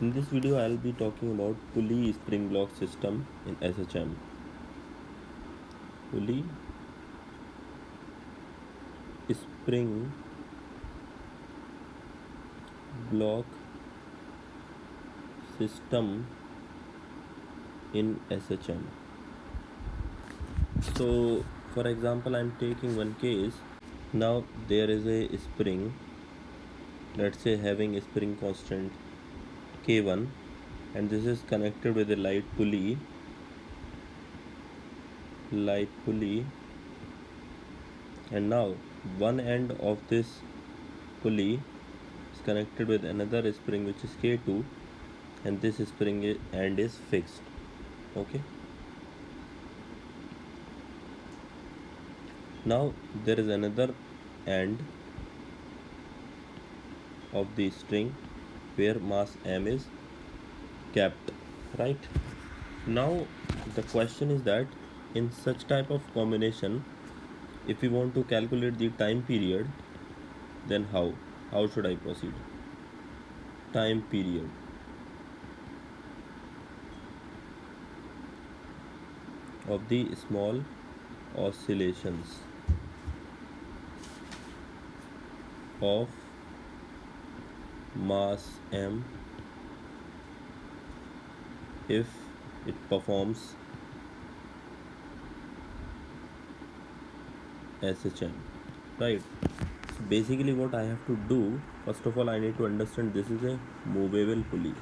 In this video, I'll be talking about pulley spring block system in SHM. Pulley spring block system in SHM. So, for example, I'm taking one case. Now there is a spring, let's say having a spring constant K1, and this is connected with a light pulley, and now one end of this pulley is connected with another spring which is K2, and this spring end is fixed. Okay, now there is another end of the string where mass m is kept, right? Now the question is that in such type of combination, if we want to calculate the time period, then how should I proceed? Time period of the small oscillations of mass m if it performs SHM, right? So basically what I have to do, first of all, I need to understand this is a movable pulley.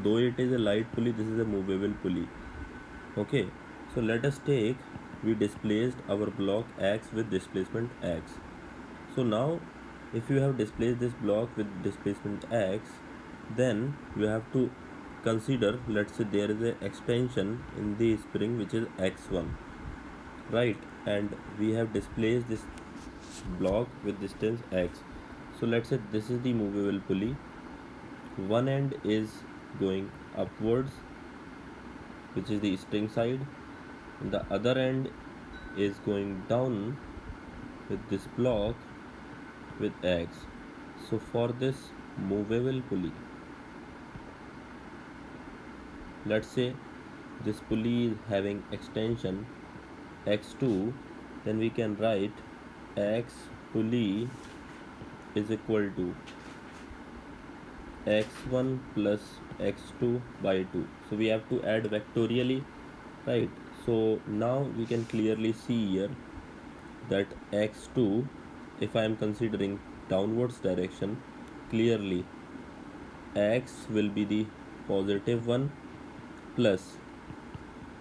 Though it is a light pulley, this is a movable pulley. Okay, so let us take, we displaced our block X with displacement X. So now if you have displaced this block with displacement X, then you have to consider, let's say there is a extension in the spring which is X1, right? And we have displaced this block with distance X. So let's say this is the movable pulley. One end is going upwards, which is the string side, and the other end is going down with this block with X. So for this movable pulley, let's say this pulley is having extension X2, then we can write X pulley is equal to X1 plus X2 by 2. So we have to add vectorially, right? So now we can clearly see here that X2, if I am considering downwards direction, clearly X will be the positive one plus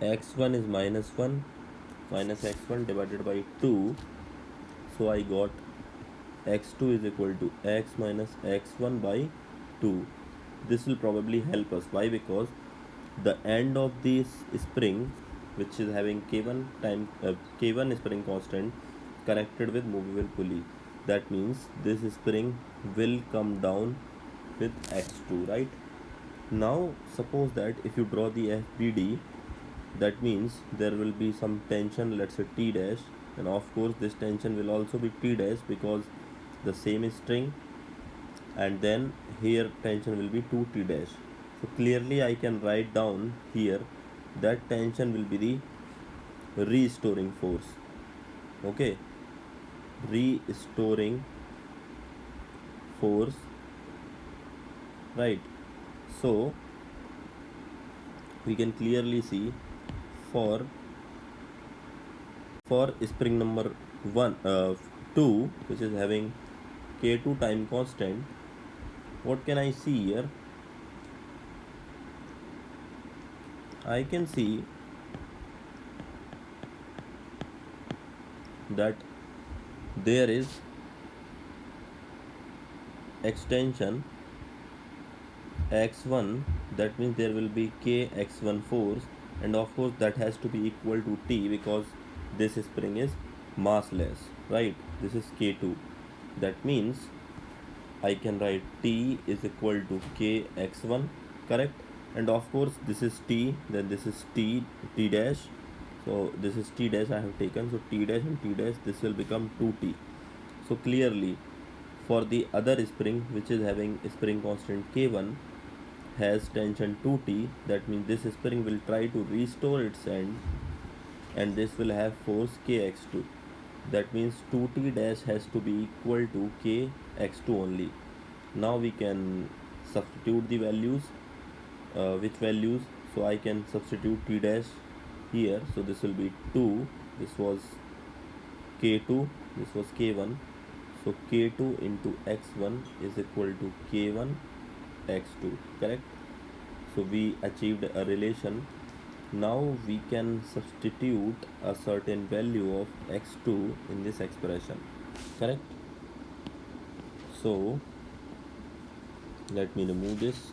X1 is minus 1 minus X1 divided by 2. So I got X2 is equal to X minus X1 by 2. This will probably help us. Why? Because the end of this spring, which is having K1 spring constant connected with movable pulley, that means this spring will come down with X2, right? Now suppose that if you draw the FBD, that means there will be some tension, let's say T dash, and of course this tension will also be T dash because the same string, and then here tension will be 2T dash. So clearly I can write down here that tension will be the restoring force. Okay, restoring force, right? So we can clearly see for spring number 2, which is having K2 time constant, what can I see here? I can see that there is extension X1, that means there will be Kx1 force, and of course that has to be equal to T because this spring is massless, right? This is K2. That means I can write T is equal to Kx1, correct? And of course this is T, then this is T dash. So this is T dash I have taken, so T dash and T dash, this will become 2T. So clearly For the other spring which is having spring constant K1 has tension 2T, that means this spring will try to restore its end and this will have force Kx2. That means 2T dash has to be equal to Kx2 only. Now we can substitute the values. Which values? So I can substitute T dash here. So this will be 2. This was K2. This was K1. So K2 into X1 is equal to K1 X2. Correct? So we achieved a relation. Now we can substitute a certain value of x2 in this expression. Correct? So let me remove this.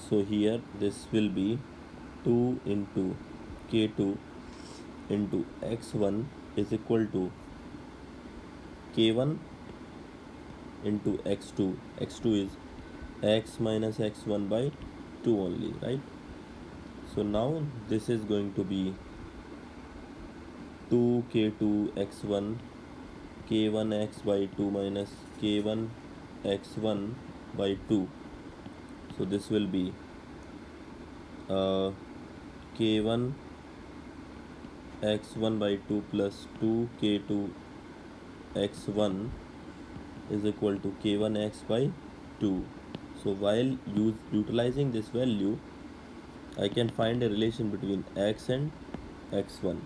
So here this will be 2 into K2 into x1 is equal to K1 into x2. x2 is x minus x1 by 2 only, right? So now this is going to be 2k2 x1 k1 x by 2 minus k1 x1 by 2. So this will be k1 x1 by 2 plus 2k2 x1 is equal to k1 x by 2. So while utilizing this value, I can find a relation between x and x1.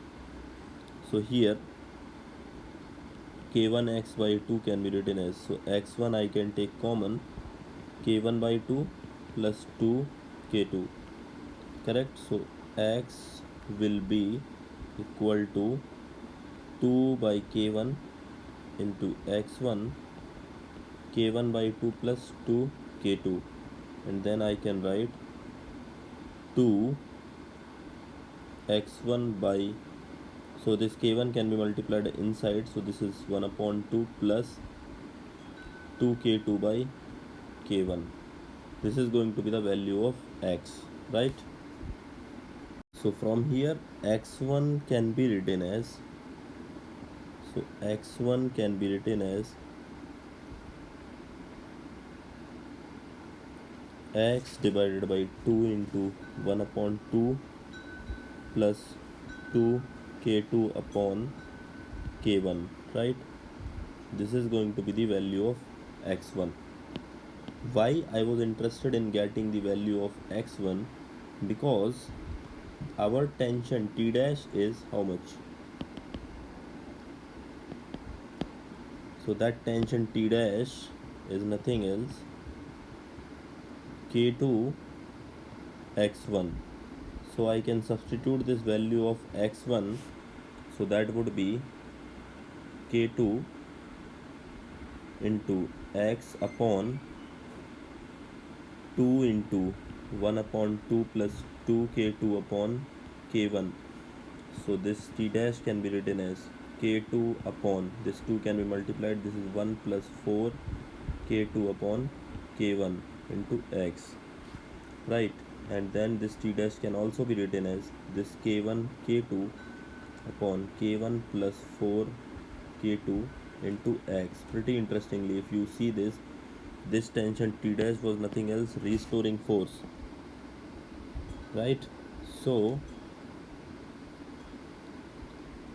So here k1 x by 2 can be written as, so x1 I can take common, k1 by 2 plus 2 k2. Correct? So x will be equal to 2 by k1 into x1, k1 by 2 plus 2 k2, and then I can write 2 x1 by, so this k1 can be multiplied inside, so this is 1 upon 2 plus 2k2 by k1. This is going to be the value of x, right? So from here x1 can be written as, so x1 can be written as x divided by 2 into 1 upon 2 plus 2 k2 upon k1, right? This is going to be the value of x1. Why I was interested in getting the value of x1? Because our tension T dash is how much? So that tension T dash is nothing else K2 x1. So I can substitute this value of x1, so that would be K2 into x upon 2 into 1 upon 2 plus 2k2 upon k1. So this T dash can be written as k2 upon, this 2 can be multiplied, this is 1 plus 4 k2 upon k1 into x, right? And then this T dash can also be written as this k1 k2 upon k1 plus 4 k2 into x. Pretty interestingly, if you see this tension T dash was nothing else restoring force, right? So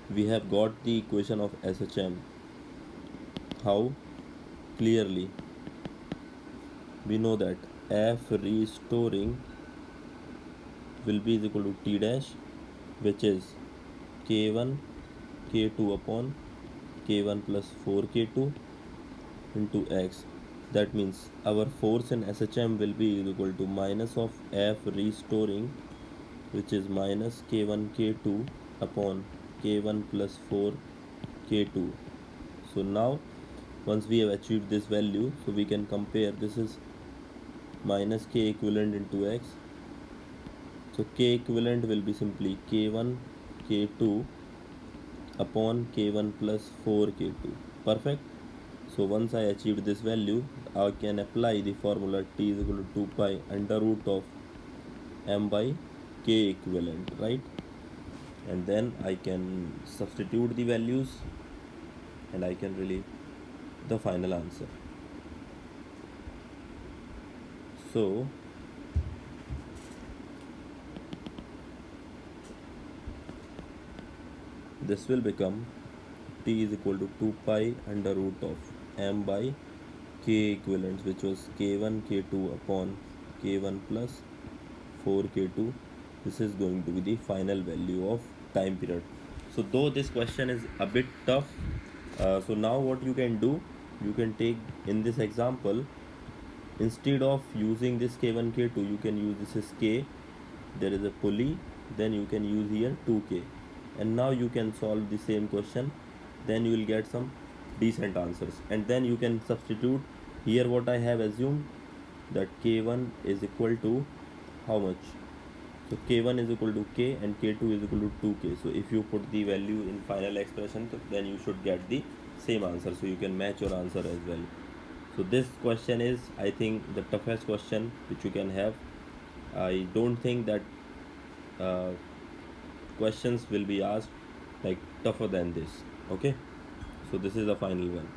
we have got the equation of SHM. How? Clearly we know that F restoring will be equal to T dash, which is K1 K2 upon K1 plus 4K2 into X. That means our force in SHM will be equal to minus of F restoring, which is minus K1 K2 upon K1 plus 4 K2. So now once we have achieved this value, so we can compare, this is minus K equivalent into X. So K equivalent will be simply K1 K2 upon K1 plus 4 K2. Perfect. So once I achieved this value, I can apply the formula T is equal to 2 pi under root of m by k equivalent, right? And then I can substitute the values and I can relieve the final answer. So this will become T is equal to 2 pi under root of m by k equivalents, which was k1 k2 upon k1 plus 4 k2. This is going to be the final value of time period. So though this question is a bit tough, so now what you can do, you can take in this example, instead of using this k1 k2, you can use this is k, there is a pulley, then you can use here 2k, and now you can solve the same question, then you will get some decent answers. And then you can substitute here what I have assumed, that k1 is equal to how much. So k1 is equal to k and k2 is equal to 2k. So if you put the value in final expression, then you should get the same answer, so you can match your answer as well. So this question is, I think, the toughest question which you can have. I don't think that uh, questions will be asked like tougher than this. Okay, so this is the final one.